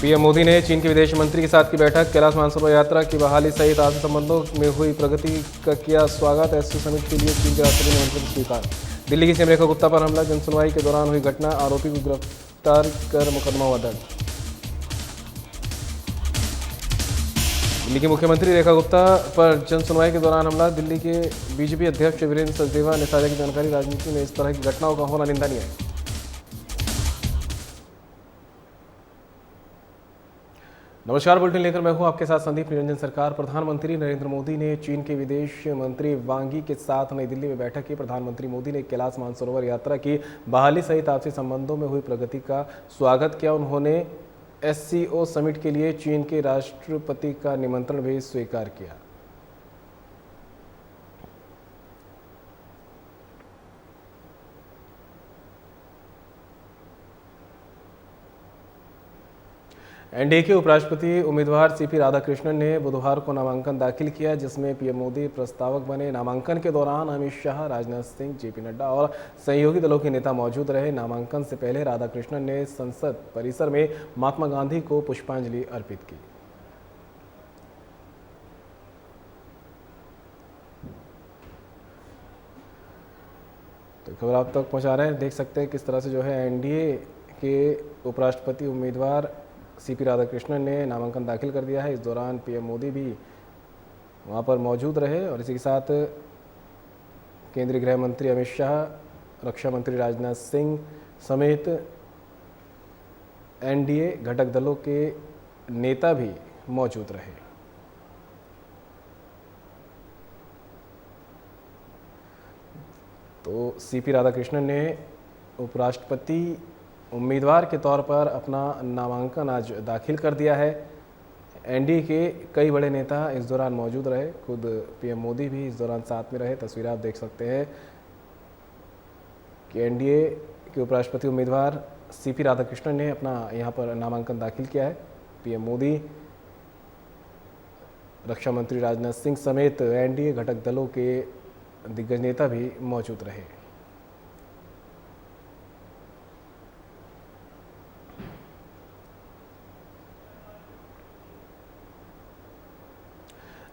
PM Modi ने चीन के विदेश मंत्री के साथ की बैठक। कैलाश मानसरोवर यात्रा की बहाली सहित आपसी संबंधों में हुई प्रगति का किया स्वागत। एससीओ समिट के लिए चीन के राष्ट्रपति ने निमंत्रण स्वीकार। दिल्ली की सीएम रेखा गुप्ता पर हमला, जनसुनवाई के दौरान हुई घटना, आरोपी को गिरफ्तार कर मुकदमा हुआ दर्ज। दिल्ली की मुख्यमंत्री रेखा गुप्ता पर जनसुनवाई के दौरान हमला, दिल्ली के बीजेपी अध्यक्ष वीरेंद्र सचदेवा ने साझा की जानकारी। राजनीति में इस तरह की घटनाओं का होना निंदनीय है। नमस्कार, बुलेटिन लेकर मैं हूं आपके साथ संदीप निरंजन सरकार। प्रधानमंत्री नरेंद्र मोदी ने चीन के विदेश मंत्री वांग यी के साथ नई दिल्ली में बैठक की। प्रधानमंत्री मोदी ने कैलाश मानसरोवर यात्रा की बहाली सहित आपसी संबंधों में हुई प्रगति का स्वागत किया। उन्होंने एससीओ समिट के लिए चीन के राष्ट्रपति का निमंत्रण भी स्वीकार किया। एनडीए के उपराष्ट्रपति उम्मीदवार सीपी राधाकृष्णन ने बुधवार को नामांकन दाखिल किया, जिसमें पीएम मोदी प्रस्तावक बने। नामांकन के दौरान अमित शाह, राजनाथ सिंह, जेपी नड्डा और सहयोगी दलों के नेता मौजूद रहे। नामांकन से पहले राधाकृष्णन ने संसद परिसर में महात्मा गांधी को पुष्पांजलि अर्पित की। तो खबर आप तक पहुंचा रहे हैं। देख सकते हैं किस तरह से जो है एनडीए के उपराष्ट्रपति उम्मीदवार सीपी राधाकृष्णन ने नामांकन दाखिल कर दिया है। इस दौरान पीएम मोदी भी वहां पर मौजूद रहे और इसी के साथ केंद्रीय गृह मंत्री अमित शाह, रक्षा मंत्री राजनाथ सिंह समेत एनडीए घटक दलों के नेता भी मौजूद रहे। तो सीपी राधाकृष्णन ने उपराष्ट्रपति उम्मीदवार के तौर पर अपना नामांकन आज दाखिल कर दिया है। एनडीए के कई बड़े नेता इस दौरान मौजूद रहे, खुद पीएम मोदी भी इस दौरान साथ में रहे। तस्वीर आप देख सकते हैं कि एनडीए के उपराष्ट्रपति उम्मीदवार सीपी राधाकृष्णन ने अपना यहां पर नामांकन दाखिल किया है। पीएम मोदी, रक्षा मंत्री राजनाथ सिंह समेत एनडीए घटक दलों के दिग्गज नेता भी मौजूद रहे।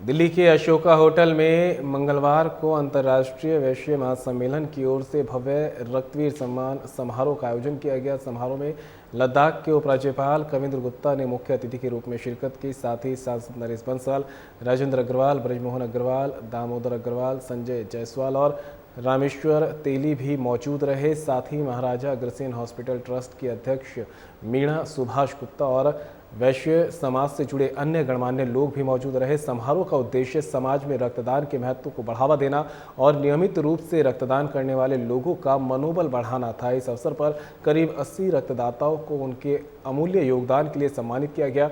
दिल्ली के अशोका होटल में मंगलवार को अंतर्राष्ट्रीय वैश्य महासम्मेलन की ओर से भव्य रक्तवीर सम्मान समारोह का आयोजन किया गया। समारोह में लद्दाख के उपराज्यपाल कविंद्र गुप्ता ने मुख्य अतिथि के रूप में शिरकत की। साथ ही सांसद नरेश बंसल, राजेंद्र अग्रवाल, ब्रजमोहन अग्रवाल, दामोदर अग्रवाल, संजय जायसवाल और रामेश्वर तेली भी मौजूद रहे। साथ ही महाराजा अग्रसेन हॉस्पिटल ट्रस्ट की अध्यक्ष मीणा सुभाष गुप्ता और वैश्य समाज से जुड़े अन्य गणमान्य लोग भी मौजूद रहे। समारोह का उद्देश्य समाज में रक्तदान के महत्व को बढ़ावा देना और नियमित रूप से रक्तदान करने वाले लोगों का मनोबल बढ़ाना था। इस अवसर पर करीब 80 रक्तदाताओं को उनके अमूल्य योगदान के लिए सम्मानित किया गया।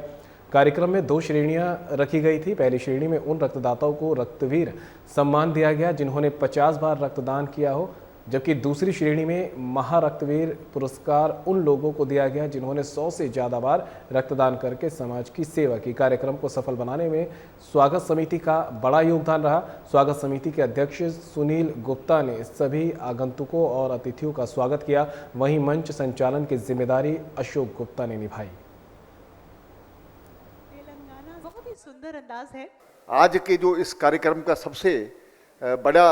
कार्यक्रम में 2 श्रेणियां रखी गई थी। पहली श्रेणी में उन रक्तदाताओं को रक्तवीर सम्मान दिया गया जिन्होंने 50 बार रक्तदान किया हो, जबकि दूसरी श्रेणी में महारक्तवीर पुरस्कार उन लोगों को दिया गया जिन्होंने 100 से ज़्यादा बार रक्तदान करके समाज की सेवा की। कार्यक्रम को सफल बनाने में स्वागत समिति का बड़ा योगदान रहा। स्वागत समिति के अध्यक्ष सुनील गुप्ता ने सभी आगंतुकों और अतिथियों का स्वागत किया। वहीं मंच संचालन की जिम्मेदारी अशोक गुप्ता ने निभाई। तेलंगाना बहुत ही सुंदर अंदाज है। आज के जो इस कार्यक्रम का सबसे बड़ा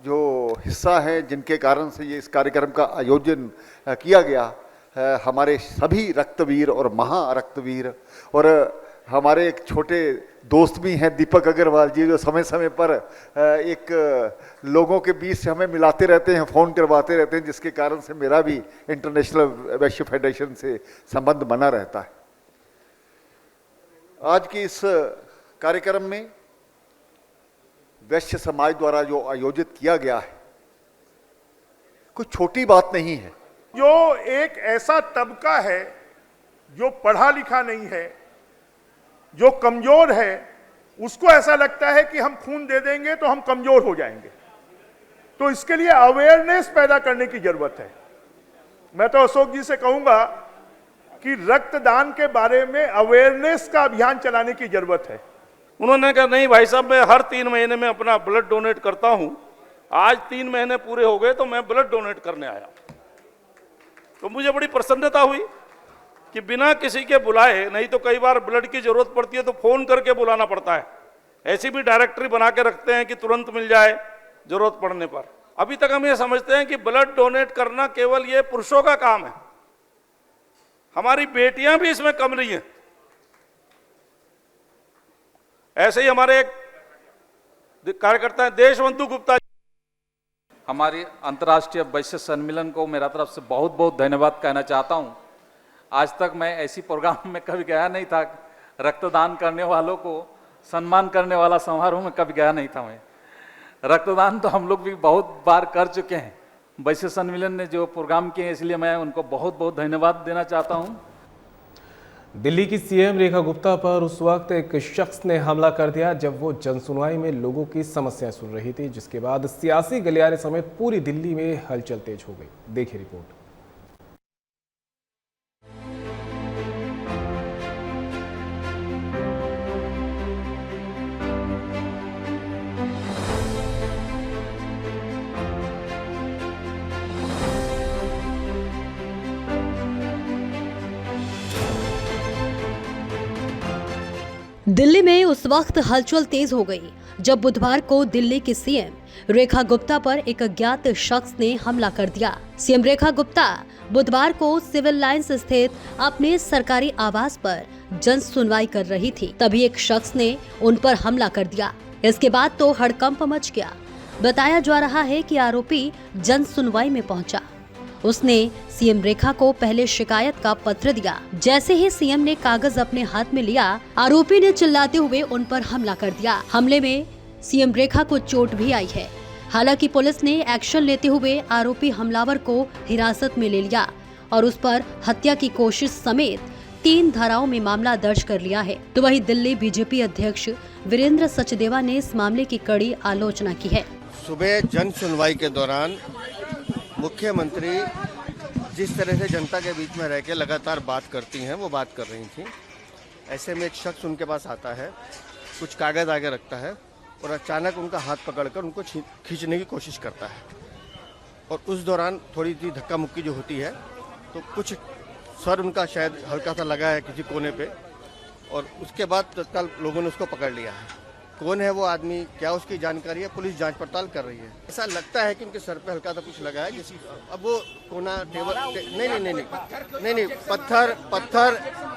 जो हिस्सा है, जिनके कारण से ये इस कार्यक्रम का आयोजन किया गया, हमारे सभी रक्तवीर और महारक्तवीर, और हमारे एक छोटे दोस्त भी हैं दीपक अग्रवाल जी, जो समय समय पर एक लोगों के बीच से हमें मिलाते रहते हैं, फ़ोन करवाते रहते हैं, जिसके कारण से मेरा भी इंटरनेशनल वैश्य फेडरेशन से संबंध बना रहता है। आज की इस कार्यक्रम में वैश्य समाज द्वारा जो आयोजित किया गया है, कोई छोटी बात नहीं है। जो एक ऐसा तबका है जो पढ़ा लिखा नहीं है, जो कमजोर है, उसको ऐसा लगता है कि हम खून दे देंगे तो हम कमजोर हो जाएंगे। तो इसके लिए अवेयरनेस पैदा करने की जरूरत है। मैं तो अशोक जी से कहूंगा कि रक्तदान के बारे में अवेयरनेस का अभियान चलाने की जरूरत है। उन्होंने कहा नहीं भाई साहब, मैं हर 3 महीने में अपना ब्लड डोनेट करता हूं। आज 3 महीने पूरे हो गए तो मैं ब्लड डोनेट करने आया। तो मुझे बड़ी प्रसन्नता हुई कि बिना किसी के बुलाए, नहीं तो कई बार ब्लड की जरूरत पड़ती है तो फोन करके बुलाना पड़ता है, ऐसी भी डायरेक्टरी बना के रखते हैं कि तुरंत मिल जाए जरूरत पड़ने पर। अभी तक हम ये समझते हैं कि ब्लड डोनेट करना केवल ये पुरुषों का काम है, हमारी बेटियां भी इसमें कम नहीं है। ऐसे ही हमारे एक कार्यकर्ता हैं देशबंधु गुप्ता, हमारी अंतर्राष्ट्रीय वैश्य सम्मेलन को मेरा तरफ से बहुत बहुत धन्यवाद कहना चाहता हूं। आज तक मैं ऐसी प्रोग्राम में कभी गया नहीं था, रक्तदान करने वालों को सम्मान करने वाला समारोह में कभी गया नहीं था मैं। रक्तदान तो हम लोग भी बहुत बार कर चुके हैं, वैश्य सम्मेलन ने जो प्रोग्राम किए इसलिए मैं उनको बहुत बहुत धन्यवाद देना चाहता हूं। दिल्ली की सीएम रेखा गुप्ता पर उस वक्त एक शख्स ने हमला कर दिया जब वो जनसुनवाई में लोगों की समस्याएं सुन रही थी, जिसके बाद सियासी गलियारे समेत पूरी दिल्ली में हलचल तेज हो गई। देखिए रिपोर्ट। दिल्ली में उस वक्त हलचल तेज हो गई जब बुधवार को दिल्ली की सीएम रेखा गुप्ता पर एक अज्ञात शख्स ने हमला कर दिया। सीएम रेखा गुप्ता बुधवार को सिविल लाइंस स्थित अपने सरकारी आवास पर जन सुनवाई कर रही थी, तभी एक शख्स ने उन पर हमला कर दिया। इसके बाद तो हड़कंप मच गया। बताया जा रहा है कि आरोपी जन सुनवाई में पहुंचा। उसने सीएम रेखा को पहले शिकायत का पत्र दिया। जैसे ही सीएम ने कागज अपने हाथ में लिया, आरोपी ने चिल्लाते हुए उन पर हमला कर दिया। हमले में सीएम रेखा को चोट भी आई है। हालांकि पुलिस ने एक्शन लेते हुए आरोपी हमलावर को हिरासत में ले लिया और उस पर हत्या की कोशिश समेत 3 धाराओं में मामला दर्ज कर लिया है। तो वहीं दिल्ली बीजेपी अध्यक्ष वीरेंद्र सचदेवा ने इस मामले की कड़ी आलोचना की है। सुबह जन सुनवाई के दौरान मुख्यमंत्री जिस तरह से जनता के बीच में रह के लगातार बात करती हैं, वो बात कर रही थी। ऐसे में एक शख्स उनके पास आता है, कुछ कागज आगे रखता है और अचानक उनका हाथ पकड़कर उनको खींचने की कोशिश करता है। और उस दौरान थोड़ी सी धक्का मुक्की जो होती है तो कुछ सर उनका शायद हल्का सा लगा है किसी कोने पे, और उसके बाद तत्काल लोगों ने उसको पकड़ लिया है। कौन है वो आदमी, क्या उसकी जानकारी है, पुलिस जांच पड़ताल कर रही है। ऐसा लगता है कि उनके सर पे हल्का सा कुछ लगा है। अब वो कोना टेबल नहीं,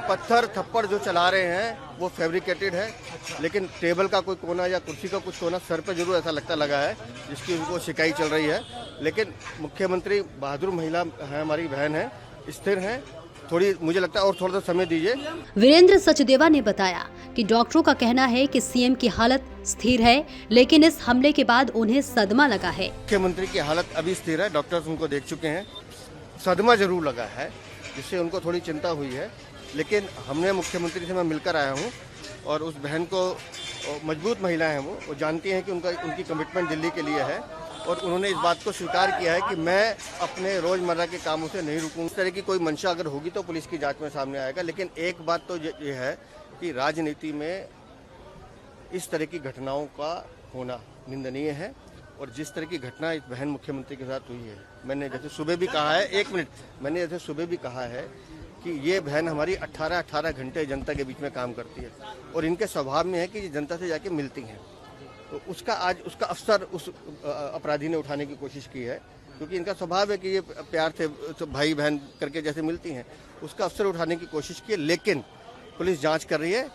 पत्थर थप्पड़ जो चला रहे हैं वो फैब्रिकेटेड है, लेकिन टेबल का कोई कोना या कुर्सी का कुछ कोना सर पे जरूर ऐसा लगता लगा है, जिसकी उनको शिकायत चल रही है। लेकिन मुख्यमंत्री बहादुर महिला है, हमारी बहन है, स्थिर है, थोड़ी मुझे लगता है और थोड़ा सा समय दीजिए। वीरेंद्र सचदेवा ने बताया कि डॉक्टरों का कहना है कि सीएम की हालत स्थिर है, लेकिन इस हमले के बाद उन्हें सदमा लगा है। मुख्यमंत्री की हालत अभी स्थिर है, डॉक्टर्स उनको देख चुके हैं। सदमा जरूर लगा है जिससे उनको थोड़ी चिंता हुई है, लेकिन हमने मुख्यमंत्री से मैं मिलकर आया हूँ और उस बहन को, मजबूत महिला है वो जानती हैं कि उनकी कमिटमेंट दिल्ली के लिए है और उन्होंने इस बात को स्वीकार किया है कि मैं अपने रोजमर्रा के कामों से नहीं रुकूंगा। इस तरह की कोई मंशा अगर होगी तो पुलिस की जांच में सामने आएगा। लेकिन एक बात तो ये है कि राजनीति में इस तरह की घटनाओं का होना निंदनीय है, और जिस तरह की घटना इस बहन मुख्यमंत्री के साथ हुई है, मैंने जैसे सुबह भी कहा है, मैंने जैसे सुबह भी कहा है कि ये बहन हमारी 18 घंटे जनता के बीच में काम करती है और इनके स्वभाव में है कि ये जनता से जाके मिलती हैं। तो उसका अवसर उस अपराधी ने उठाने की कोशिश की है, क्योंकि इनका स्वभाव है कि ये प्यार से तो भाई बहन करके जैसे मिलती हैं, उसका अवसर उठाने की कोशिश की है। लेकिन पुलिस जांच कर रही है,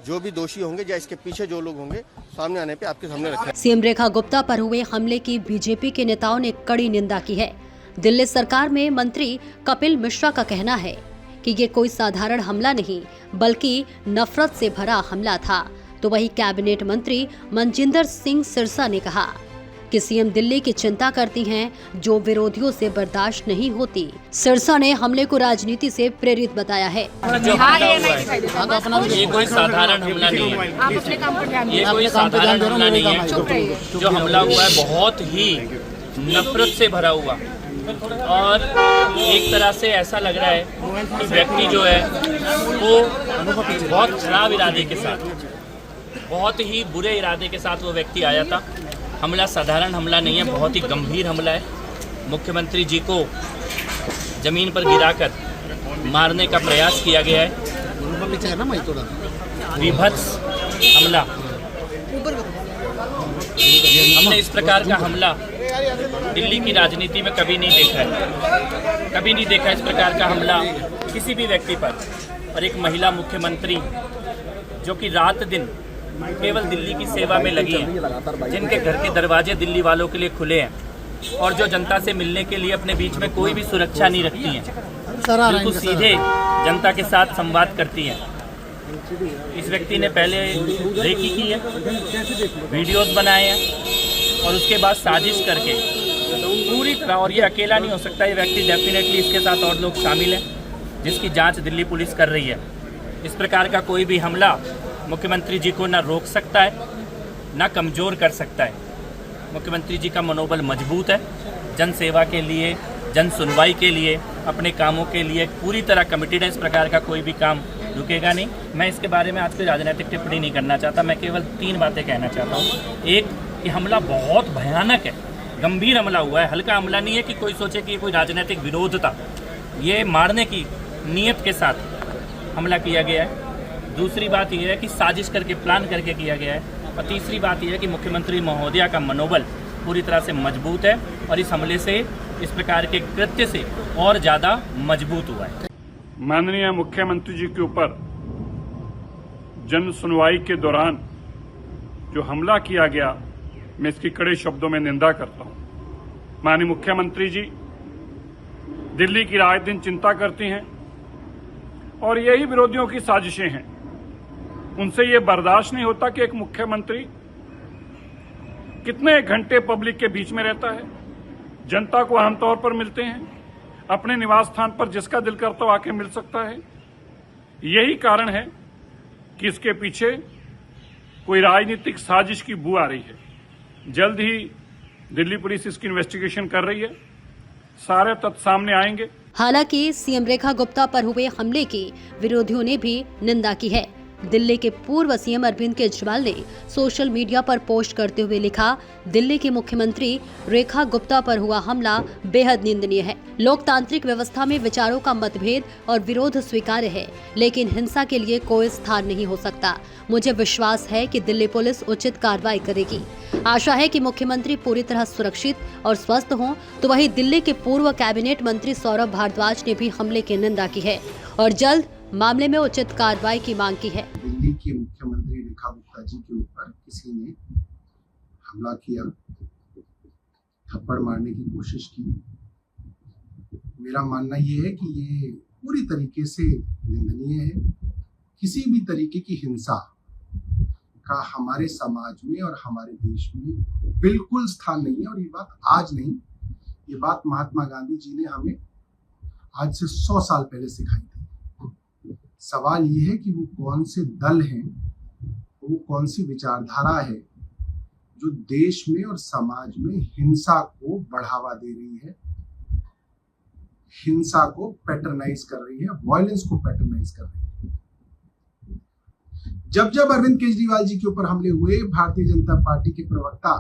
जो भी दोषी होंगे या इसके पीछे जो लोग होंगे सामने आने पे आपके सामने रखें। सीएम रेखा गुप्ता पर हुए हमले की बीजेपी के नेताओं ने कड़ी निंदा की है। दिल्ली सरकार में मंत्री कपिल मिश्रा का कहना है कि ये कोई साधारण हमला नहीं, बल्कि नफरत से भरा हमला था। तो वही कैबिनेट मंत्री मनजिंदर सिंह सिरसा ने कहा कि सीएम दिल्ली की चिंता करती हैं, जो विरोधियों से बर्दाश्त नहीं होती। सिरसा ने हमले को राजनीति से प्रेरित बताया है। ये कोई साधारण हमला नहीं है, ये कोई साधारण हमला नहीं है। जो हमला हुआ है बहुत ही नफरत से भरा हुआ, और एक तरह से ऐसा लग रहा है कि व्यक्ति जो है वो बहुत खराब इरादे के साथ, बहुत ही बुरे इरादे के साथ वो व्यक्ति आया था। हमला साधारण हमला नहीं है, बहुत ही गंभीर हमला है। मुख्यमंत्री जी को ज़मीन पर गिराकर मारने का प्रयास किया गया है। विभत्स हमला, हमने इस प्रकार का हमला दिल्ली की राजनीति में कभी नहीं देखा है, कभी नहीं देखा इस प्रकार का हमला किसी भी व्यक्ति पर। और एक महिला मुख्यमंत्री जो कि रात दिन केवल दिल्ली की सेवा में लगी हैं, जिनके घर के दरवाजे दिल्ली वालों के लिए खुले हैं और जो जनता से मिलने के लिए अपने बीच में कोई भी सुरक्षा नहीं रखती हैं, बिल्कुल सीधे जनता के साथ संवाद करती हैं। इस व्यक्ति ने पहले रेकी की है, वीडियोस बनाए हैं और उसके बाद साजिश करके पूरी तरह, और ये अकेला नहीं हो सकता, ये व्यक्ति डेफिनेटली इसके साथ और लोग शामिल हैं, जिसकी जांच दिल्ली पुलिस कर रही है। इस प्रकार का कोई भी हमला मुख्यमंत्री जी को ना रोक सकता है ना कमज़ोर कर सकता है। मुख्यमंत्री जी का मनोबल मजबूत है, जन सेवा के लिए, जन सुनवाई के लिए, अपने कामों के लिए पूरी तरह कमिटेड है। इस प्रकार का कोई भी काम रुकेगा नहीं। मैं इसके बारे में आज कोई राजनीतिक टिप्पणी नहीं करना चाहता, मैं केवल 3 बातें कहना चाहता हूँ। एक, कि हमला बहुत भयानक है, गंभीर हमला हुआ है, हल्का हमला नहीं है कि कोई सोचे कि कोई राजनीतिक विरोध था। ये मारने की नीयत के साथ हमला किया गया है। दूसरी बात यह है कि साजिश करके, प्लान करके किया गया है। और तीसरी बात यह है कि मुख्यमंत्री महोदया का मनोबल पूरी तरह से मजबूत है और इस हमले से, इस प्रकार के कृत्य से और ज़्यादा मजबूत हुआ है। माननीय मुख्यमंत्री जी के ऊपर जन सुनवाई के दौरान जो हमला किया गया, मैं इसकी कड़े शब्दों में निंदा करता हूं। माननीय मुख्यमंत्री जी दिल्ली की रात दिन चिंता करती हैं और यही विरोधियों की साजिशें हैं। उनसे ये बर्दाश्त नहीं होता कि एक मुख्यमंत्री कितने घंटे पब्लिक के बीच में रहता है, जनता को आमतौर पर मिलते हैं, अपने निवास स्थान पर जिसका दिल करता हो आके मिल सकता है। यही कारण है कि इसके पीछे कोई राजनीतिक साजिश की बू आ रही है। जल्द ही दिल्ली पुलिस इसकी इन्वेस्टिगेशन कर रही है, सारे तथ्य सामने आएंगे। हालांकि सीएम रेखा गुप्ता पर हुए हमले की विरोधियों ने भी निंदा की है। दिल्ली के पूर्व सीएम अरविंद केजरीवाल ने सोशल मीडिया पर पोस्ट करते हुए लिखा, दिल्ली की मुख्यमंत्री रेखा गुप्ता पर हुआ हमला बेहद निंदनीय है। लोकतांत्रिक व्यवस्था में विचारों का मतभेद और विरोध स्वीकार्य है, लेकिन हिंसा के लिए कोई स्थान नहीं हो सकता। मुझे विश्वास है कि दिल्ली पुलिस उचित कार्रवाई करेगी। आशा है कि मुख्यमंत्री पूरी तरह सुरक्षित और स्वस्थ हों। तो वहीं दिल्ली के पूर्व कैबिनेट मंत्री सौरभ भारद्वाज ने भी हमले की निंदा की है और जल्द मामले में उचित कार्रवाई की मांग की है। दिल्ली के मुख्यमंत्री रेखा गुप्ता जी के ऊपर किसी ने हमला किया, थप्पड़ मारने की कोशिश की। मेरा मानना ये है कि ये पूरी तरीके से निंदनीय है। किसी भी तरीके की हिंसा का हमारे समाज में और हमारे देश में बिल्कुल स्थान नहीं है। और ये बात आज नहीं, ये बात महात्मा गांधी जी ने हमें आज से 100 साल पहले सिखाई थी। सवाल ये है कि वो कौन से दल हैं, वो कौन सी विचारधारा है जो देश में और समाज में हिंसा को बढ़ावा दे रही है, हिंसा को पैटर्नाइज कर रही है, वायलेंस को पैटर्नाइज कर रही है। जब अरविंद केजरीवाल जी के ऊपर हमले हुए, भारतीय जनता पार्टी के प्रवक्ता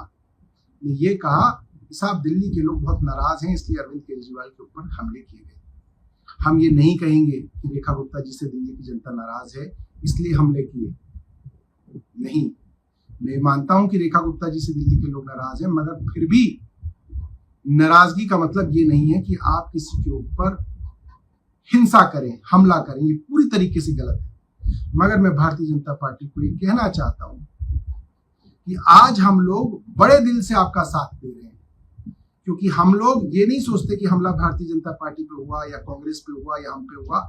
ने ये कहा, साहब दिल्ली के लोग बहुत नाराज हैं इसलिए अरविंद केजरीवाल के ऊपर हमले किए गए। हम ये नहीं कहेंगे कि रेखा गुप्ता जी से दिल्ली की जनता नाराज है इसलिए हमले किए, नहीं। मैं मानता हूं कि रेखा गुप्ता जी से दिल्ली के लोग नाराज हैं, मगर फिर भी नाराजगी का मतलब ये नहीं है कि आप किसी के ऊपर हिंसा करें, हमला करें। ये पूरी तरीके से गलत है। मगर मैं भारतीय जनता पार्टी को ये कहना चाहता हूं कि आज हम लोग बड़े दिल से आपका साथ दे रहे हैं, क्योंकि हम लोग ये नहीं सोचते कि हमला भारतीय जनता पार्टी पे हुआ या कांग्रेस पे हुआ या हम पे हुआ।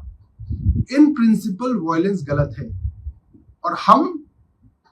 इन प्रिंसिपल वायलेंस गलत है और हम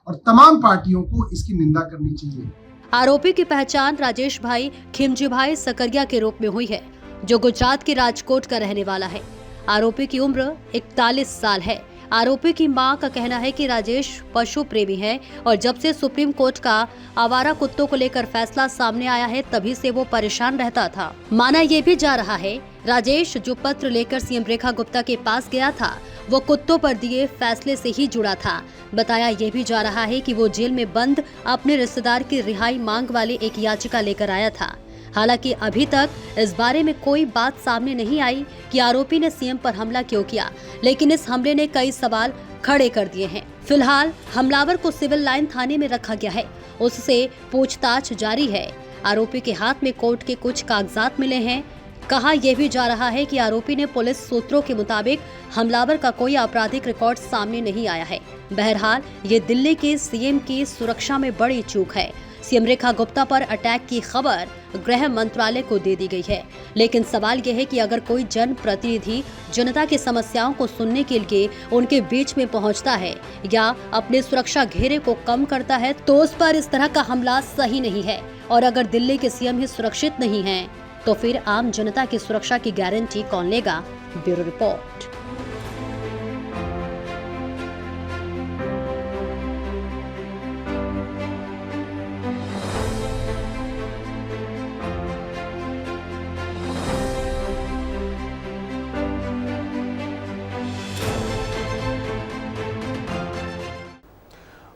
और तमाम पार्टियों को इसकी निंदा करनी चाहिए। आरोपी की पहचान राजेश भाई खिमजी भाई सकरिया के रूप में हुई है, जो गुजरात के राजकोट का रहने वाला है। आरोपी की उम्र 41 साल है। आरोपी की मां का कहना है कि राजेश पशु प्रेमी है और जब से सुप्रीम कोर्ट का आवारा कुत्तों को लेकर फैसला सामने आया है तभी से वो परेशान रहता था। माना ये भी जा रहा है राजेश जो पत्र लेकर सीएम रेखा गुप्ता के पास गया था वो कुत्तों पर दिए फैसले से ही जुड़ा था। बताया ये भी जा रहा है कि वो जेल में बंद अपने रिश्तेदार की रिहाई मांग वाली एक याचिका लेकर आया था। हालांकि अभी तक इस बारे में कोई बात सामने नहीं आई कि आरोपी ने सीएम पर हमला क्यों किया, लेकिन इस हमले ने कई सवाल खड़े कर दिए हैं। फिलहाल हमलावर को सिविल लाइन थाने में रखा गया है, उससे पूछताछ जारी है। आरोपी के हाथ में कोर्ट के कुछ कागजात मिले हैं। कहा यह भी जा रहा है कि आरोपी ने पुलिस सूत्रों के मुताबिक हमलावर का कोई आपराधिक रिकॉर्ड सामने नहीं आया है। बहरहाल ये दिल्ली के सीएम की सुरक्षा में बड़ी चूक है। सीएम रेखा गुप्ता पर अटैक की खबर गृह मंत्रालय को दे दी गई है, लेकिन सवाल यह है कि अगर कोई जनप्रतिनिधि जनता की समस्याओं को सुनने के लिए उनके बीच में पहुंचता है या अपने सुरक्षा घेरे को कम करता है तो उस पर इस तरह का हमला सही नहीं है। और अगर दिल्ली के सीएम ही सुरक्षित नहीं हैं, तो फिर आम जनता की सुरक्षा की गारंटी कौन लेगा? Bureau report.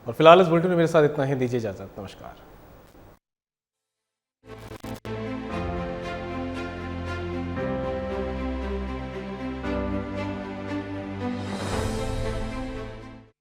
और फिलहाल इस बुलेटिन में मेरे साथ इतना ही। दीजिए इजाजत। नमस्कार।